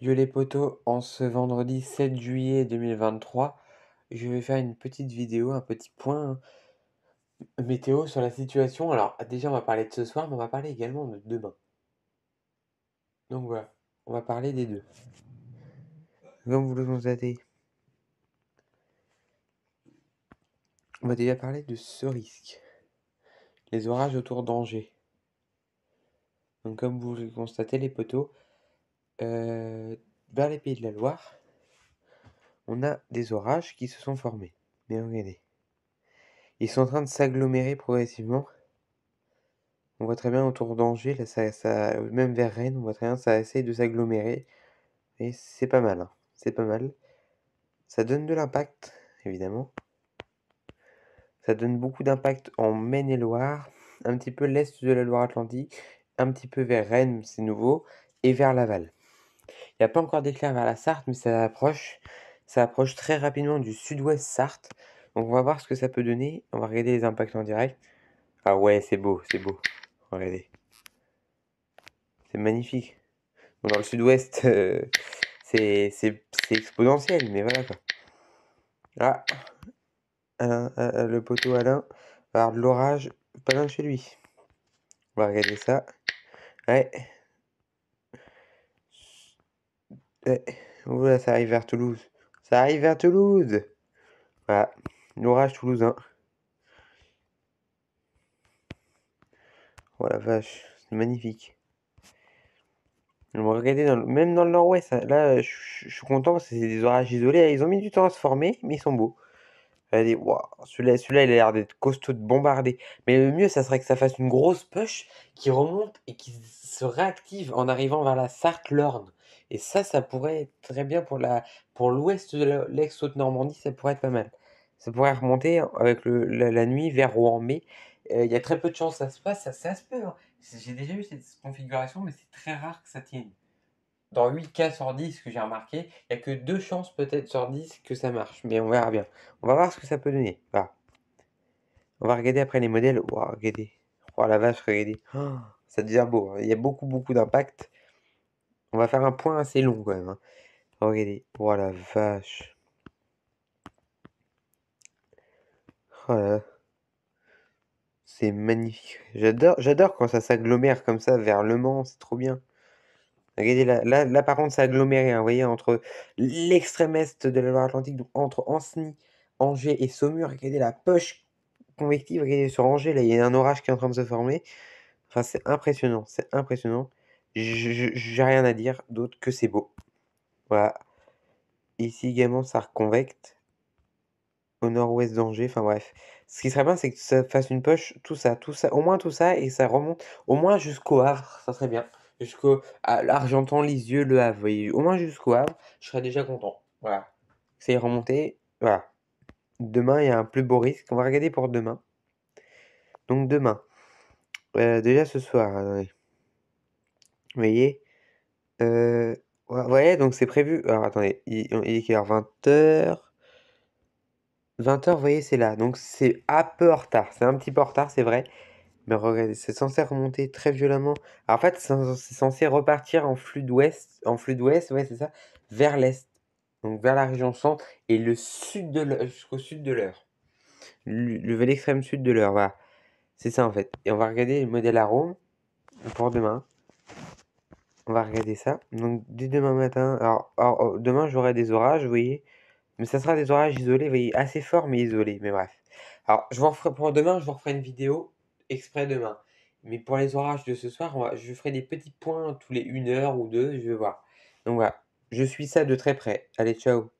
Yo les potos, en ce vendredi 7 juillet 2023, je vais faire une petite vidéo, un petit point météo sur la situation. Alors déjà on va parler de ce soir, mais on va parler également de demain. Donc voilà, on va parler des deux. Comme vous le constatez, on va déjà parler de ce risque. Les orages autour d'Angers. Donc comme vous le constatez les potos, vers les Pays de la Loire, on a des orages qui se sont formés. Mais regardez, ils sont en train de s'agglomérer progressivement. On voit très bien autour d'Angers, là, même vers Rennes, on voit très bien, ça essaye de s'agglomérer. Et c'est pas mal, hein. C'est pas mal. Ça donne de l'impact, évidemment. Ça donne beaucoup d'impact en Maine-et-Loire, un petit peu l'est de la Loire-Atlantique, un petit peu vers Rennes, c'est nouveau, et vers Laval. Il n'y a pas encore d'éclair vers la Sarthe, mais ça approche. Ça approche très rapidement du sud-ouest Sarthe. Donc on va voir ce que ça peut donner. On va regarder les impacts en direct. Ah ouais, c'est beau, c'est beau. Regardez. C'est magnifique. Bon, dans le sud-ouest, c'est exponentiel, mais voilà quoi. Ah, le poteau Alain va avoir de l'orage pas loin de chez lui. On va regarder ça. Ouais. Ouais. Oula, ça arrive vers Toulouse. Ça arrive vers Toulouse. Voilà. L'orage toulousain. Oh la vache, c'est magnifique. On va regarder même dans le nord-ouest. Là, je suis content parce que c'est des orages isolés. Ils ont mis du temps à se former, mais ils sont beaux. Regardez, waouh, celui-là, il a l'air d'être costaud de bombarder. Mais le mieux, ça serait que ça fasse une grosse push qui remonte et qui se réactive en arrivant vers la Sarthe-Lorne. Et ça pourrait être très bien pour l'ouest de l'ex-Haute-Normandie, ça pourrait être pas mal. Ça pourrait remonter avec la nuit vers Rouen. Mais il y a très peu de chances que ça se passe, ça se peut, hein. J'ai déjà eu cette configuration, mais c'est très rare que ça tienne. Dans 8 cas sur 10 que j'ai remarqué, il n'y a que 2 chances peut-être sur 10 que ça marche. Mais on verra bien. On va voir ce que ça peut donner. Voilà. On va regarder après les modèles. Wow, regardez. Oh la vache, regardez. Oh, ça devient beau, hein. Il y a beaucoup d'impact. On va faire un point assez long quand même, hein. Regardez. Oh la vache. Oh là là. C'est magnifique. J'adore quand ça s'agglomère comme ça vers Le Mans. C'est trop bien. Regardez là par contre, c'est aggloméré, hein, vous voyez, entre l'extrême est de la Loire-Atlantique, donc entre Ancenis, Angers et Saumur. Regardez la poche convective. Regardez sur Angers, là, il y a un orage qui est en train de se former. Enfin, c'est impressionnant, c'est impressionnant. J'ai rien à dire d'autre que c'est beau. Voilà. Ici également, ça reconvecte au nord-ouest d'Angers. Enfin bref. Ce qui serait bien, c'est que ça fasse une poche, tout ça, au moins tout ça, et ça remonte au moins jusqu'au Havre, ça serait bien. Jusqu'au Argentan, Lisieux, Le Havre, vous voyez, au moins jusqu'au Havre, je serais déjà content. Voilà. C'est remonté. Voilà. Demain, il y a un plus beau risque. On va regarder pour demain. Donc demain. Déjà ce soir, attendez. Vous voyez? Ouais, donc c'est prévu. Alors attendez, il est quelle heure? 20h. 20h, vous voyez, c'est là. Donc c'est un peu en retard. C'est un petit peu en retard, c'est vrai. Mais regardez, c'est censé remonter très violemment. Alors, en fait, c'est censé repartir en flux d'ouest, ouais, c'est ça, vers l'est. Donc vers la région centre et le sud de l'heure, jusqu'au sud de l'heure. L'extrême sud de l'heure, voilà. C'est ça en fait. Et on va regarder le modèle arôme pour demain. On va regarder ça. Donc dès demain matin. Alors, demain j'aurai des orages, vous voyez. Mais ça sera des orages isolés, vous voyez, assez forts mais isolés. Mais bref. Alors je vous referai pour demain, je vous referai une vidéo exprès demain. Mais pour les orages de ce soir, je ferai des petits points tous les 1 heure ou 2, je vais voir. Donc voilà. Je suis ça de très près. Allez, ciao.